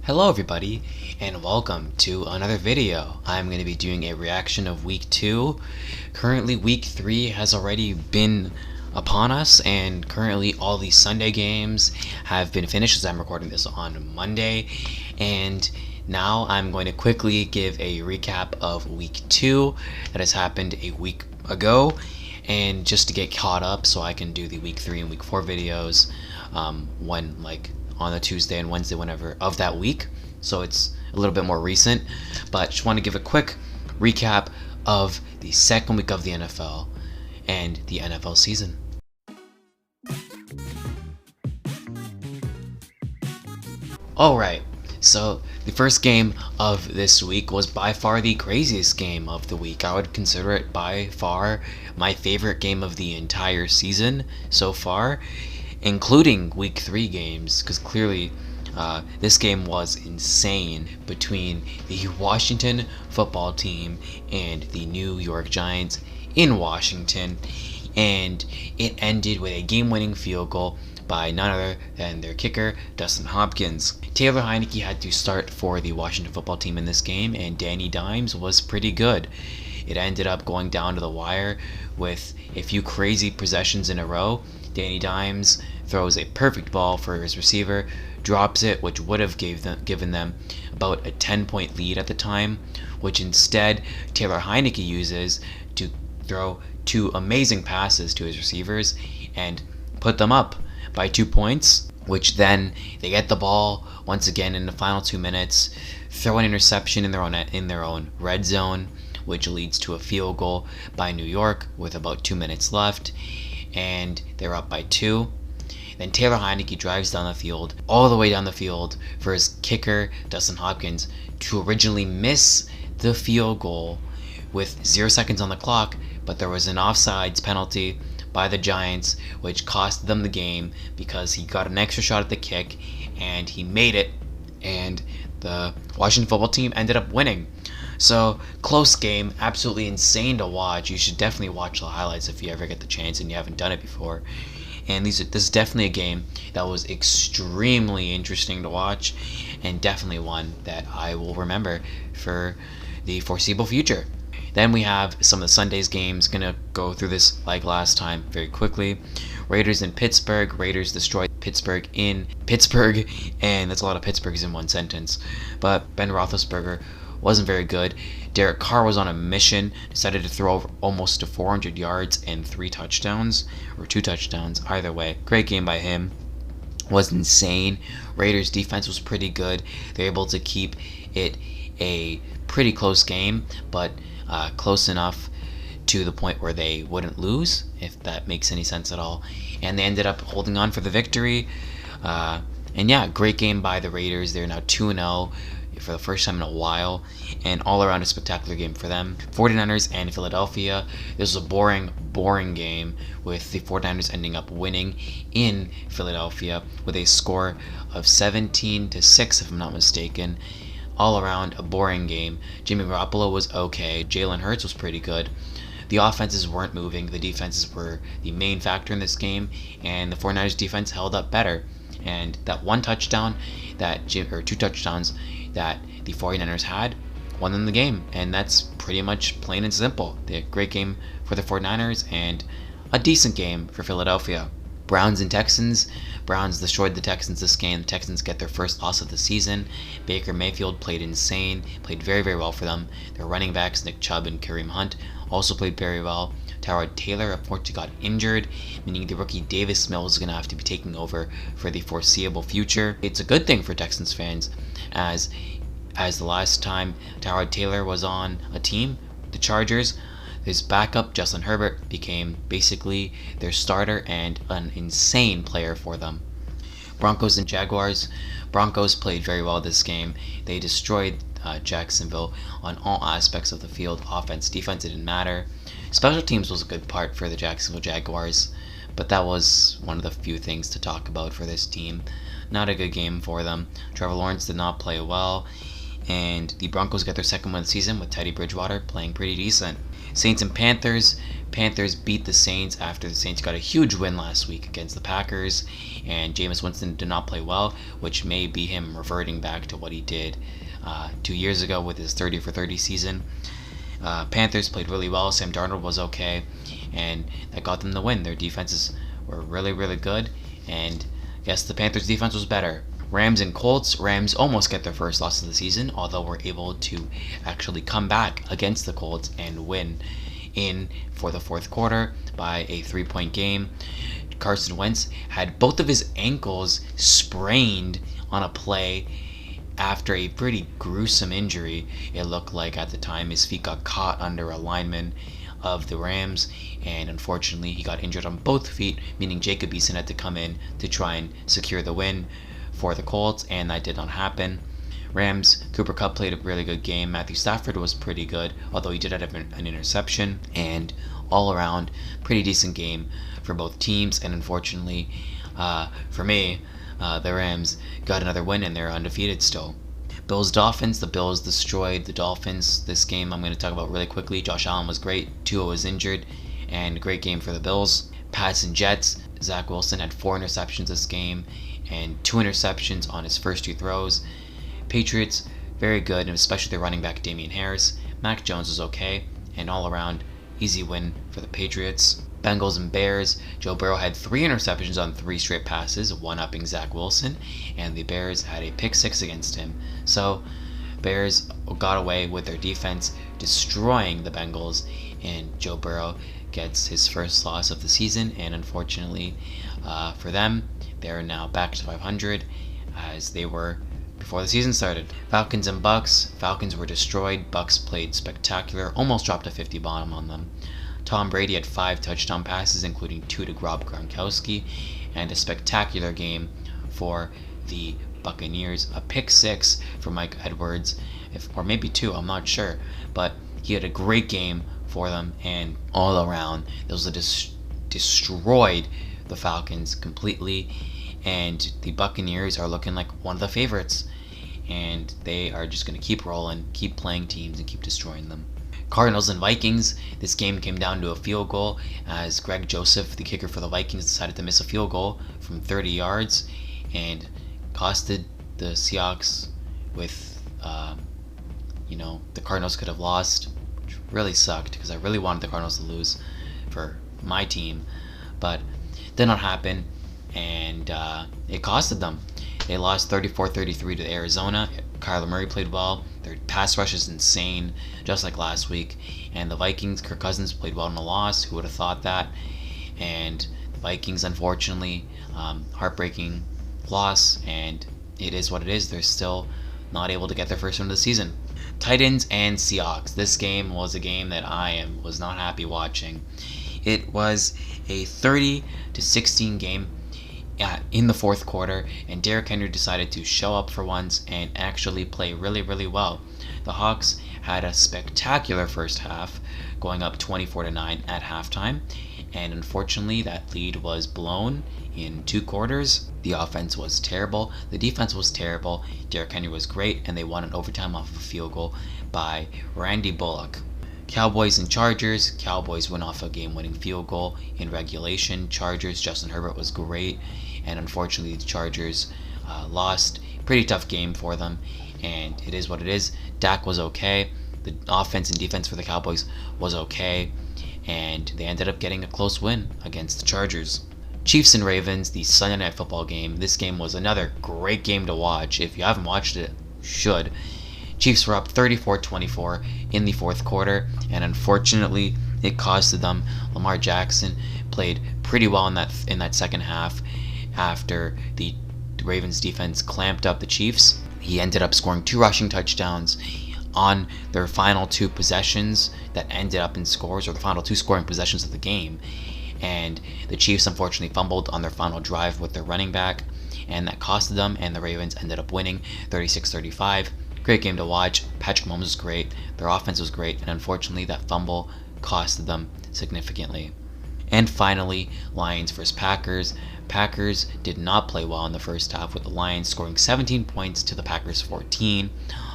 Hello everybody, and welcome to another video. I'm going to be doing a reaction of week 2. Currently week 3 has already been upon us, and currently all these Sunday games have been finished as I'm recording this on Monday. And now I'm going to quickly give a recap of week 2 that has happened a week ago, and just to get caught up so I can do the week 3 and week 4 videos on the Tuesday and Wednesday whenever of that week, so it's a little bit more recent. But just want to give a quick recap of the second week of the NFL and the NFL season. Alright, so the first game of this week was by far the craziest game of the week. I would consider it by far my favorite game of the entire season so far, including week 3 games, because clearly this game was insane between the Washington football team and the New York Giants in Washington, and it ended with a game-winning field goal by none other than their kicker, Dustin Hopkins. Taylor Heinicke had to start for the Washington football team in this game, and Danny Dimes was pretty good. It ended up going down to the wire with a few crazy possessions in a row. Danny Dimes throws a perfect ball for his receiver, drops it, which would have given them about a 10-point lead at the time, which instead Taylor Heinicke uses to throw 2 amazing passes to his receivers and put them up by 2 points, which then they get the ball once again in the final 2 minutes, throw an interception in their own red zone, which leads to a field goal by New York with about 2 minutes left, and they're up by 2. Then Taylor Heinicke drives down the field, all the way down the field, for his kicker, Dustin Hopkins, to originally miss the field goal with 0 seconds on the clock, but there was an offsides penalty by the Giants, which cost them the game because he got an extra shot at the kick, and he made it, and the Washington football team ended up winning. So, close game, absolutely insane to watch. You should definitely watch the highlights if you ever get the chance and you haven't done it before. And this is definitely a game that was extremely interesting to watch, and definitely one that I will remember for the foreseeable future. Then we have some of the Sunday's games. Gonna go through this like last time very quickly. Raiders in Pittsburgh. Raiders destroyed Pittsburgh in Pittsburgh, and that's a lot of Pittsburghs in one sentence. But Ben Roethlisberger wasn't very good. Derek Carr was on a mission, decided to throw over almost to 400 yards and 3 touchdowns, or 2 touchdowns, either way. Great game by him. Was insane. Raiders defense was pretty good. They're able to keep it a pretty close game, but close enough to the point where they wouldn't lose, if that makes any sense at all. And they ended up holding on for the victory. And yeah, great game by the Raiders. They're now 2-0 for the first time in a while, and all around a spectacular game for them. 49ers and Philadelphia. This was a boring game, with the 49ers ending up winning in Philadelphia with a score of 17-6, if I'm not mistaken. All around a boring game. Jimmy Garoppolo was okay. Jalen Hurts was pretty good. The offenses weren't moving. The defenses were the main factor in this game, and the 49ers defense held up better. And that 1 touchdown, or 2 touchdowns that the 49ers had, won them the game. And that's pretty much plain and simple. They had a great game for the 49ers and a decent game for Philadelphia. Browns and Texans. Browns destroyed the Texans this game. The Texans get their first loss of the season. Baker Mayfield played insane, played very, very well for them. Their running backs, Nick Chubb and Kareem Hunt, also played very well. Tyrod Taylor, unfortunately, got injured, meaning the rookie Davis Mills is going to have to be taking over for the foreseeable future. It's a good thing for Texans fans, as the last time Tyrod Taylor was on a team, the Chargers, his backup, Justin Herbert, became basically their starter and an insane player for them. Broncos and Jaguars. Broncos played very well this game. They destroyed Jacksonville on all aspects of the field. Offense, defense, it didn't matter. Special teams was a good part for the Jacksonville Jaguars, but that was one of the few things to talk about for this team. Not a good game for them. Trevor Lawrence did not play well, and the Broncos get their second win of the season with Teddy Bridgewater playing pretty decent. Saints and Panthers. Panthers beat the Saints after the Saints got a huge win last week against the Packers, and Jameis Winston did not play well, which may be him reverting back to what he did 2 years ago with his 30 for 30 season. Panthers played really well. Sam Darnold was okay, and that got them the win. Their defenses were really, really good, and I guess the Panthers' defense was better. Rams and Colts. Rams almost get their first loss of the season, although were able to actually come back against the Colts and win in for the fourth quarter by a 3-point game. Carson Wentz had both of his ankles sprained on a play after a pretty gruesome injury. It looked like at the time his feet got caught under a lineman of the Rams, and unfortunately he got injured on both feet, meaning Jacob Eason had to come in to try and secure the win for the Colts, and that did not happen. Rams, Cooper Kupp played a really good game. Matthew Stafford was pretty good, although he did have an interception, and all around, pretty decent game for both teams, and unfortunately, for me, the Rams got another win and they're undefeated still. Bills-Dolphins. The Bills destroyed the Dolphins. This game I'm going to talk about really quickly. Josh Allen was great. Tua was injured, and great game for the Bills. Pats and Jets. Zach Wilson had 4 interceptions this game and 2 interceptions on his first 2 throws. Patriots, very good, and especially their running back Damian Harris. Mac Jones was okay, and all around, easy win for the Patriots. Bengals and Bears. Joe Burrow had 3 interceptions on 3 straight passes, one-upping Zach Wilson, and the Bears had a pick 6 against him. So, Bears got away with their defense, destroying the Bengals, and Joe Burrow gets his first loss of the season, and unfortunately for them, they're now back to 500 as they were before the season started. Falcons and Bucks. Falcons were destroyed. Bucks played spectacular, almost dropped a 50 bomb on them. Tom Brady had 5 touchdown passes, including 2 to Rob Gronkowski, and a spectacular game for the Buccaneers. A pick 6 for Mike Edwards, or maybe 2, I'm not sure, but he had a great game for them, and all around, those destroyed the Falcons completely, and the Buccaneers are looking like one of the favorites, and they are just going to keep rolling, keep playing teams, and keep destroying them. Cardinals and Vikings. This game came down to a field goal as Greg Joseph, the kicker for the Vikings, decided to miss a field goal from 30 yards and costed the Seahawks with, the Cardinals could have lost, which really sucked because I really wanted the Cardinals to lose for my team, but did not happen, and it costed them. They lost 34-33 to Arizona. Kyler Murray played well. Their pass rush is insane, just like last week. And the Vikings, Kirk Cousins played well in the loss. Who would have thought that? And the Vikings, unfortunately, heartbreaking loss, and it is what it is. They're still not able to get their first win of the season. Titans and Seahawks. This game was a game that I was not happy watching. It was a 30-16 game in the fourth quarter, and Derrick Henry decided to show up for once and actually play really, really well. The Hawks had a spectacular first half, going up 24-9 at halftime, and unfortunately that lead was blown in 2 quarters. The offense was terrible, the defense was terrible, Derrick Henry was great, and they won in overtime off of a field goal by Randy Bullock. Cowboys and Chargers. Cowboys went off a game-winning field goal in regulation. Chargers, Justin Herbert was great, and unfortunately the Chargers lost. Pretty tough game for them, and it is what it is. Dak was okay. The offense and defense for the Cowboys was okay, and they ended up getting a close win against the Chargers. Chiefs and Ravens, the Sunday Night Football game. This game was another great game to watch. If you haven't watched it, you should. Chiefs were up 34-24 in the fourth quarter, and unfortunately, it costed them. Lamar Jackson played pretty well in that second half after the Ravens defense clamped up the Chiefs. He ended up scoring 2 rushing touchdowns on their final 2 possessions that ended up in scores, or the final 2 scoring possessions of the game. And the Chiefs unfortunately fumbled on their final drive with their running back, and that costed them, and the Ravens ended up winning 36-35. Great game to watch. Patrick Mahomes was great. Their offense was great, and unfortunately that fumble costed them significantly. And finally, Lions vs. Packers. Packers did not play well in the first half, with the Lions scoring 17 points to the Packers 14.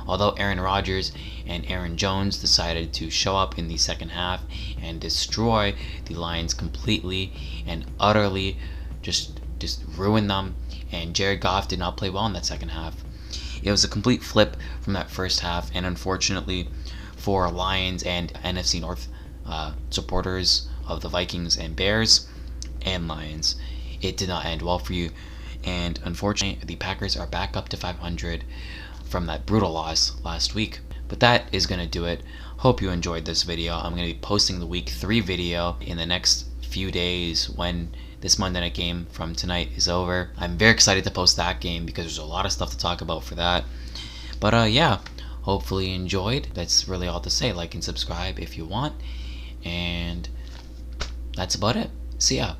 Although Aaron Rodgers and Aaron Jones decided to show up in the second half and destroy the Lions completely and utterly, just ruin them, and Jared Goff did not play well in that second half. It was a complete flip from that first half, and unfortunately for Lions and NFC North supporters of the Vikings and Bears and Lions, it did not end well for you. And unfortunately, the Packers are back up to 500 from that brutal loss last week. But that is going to do it. Hope you enjoyed this video. I'm going to be posting the week 3 video in the next few days when this Monday night game from tonight is over. I'm very excited to post that game because there's a lot of stuff to talk about for that. But yeah, hopefully you enjoyed. That's really all to say. Like and subscribe if you want. And that's about it. See ya.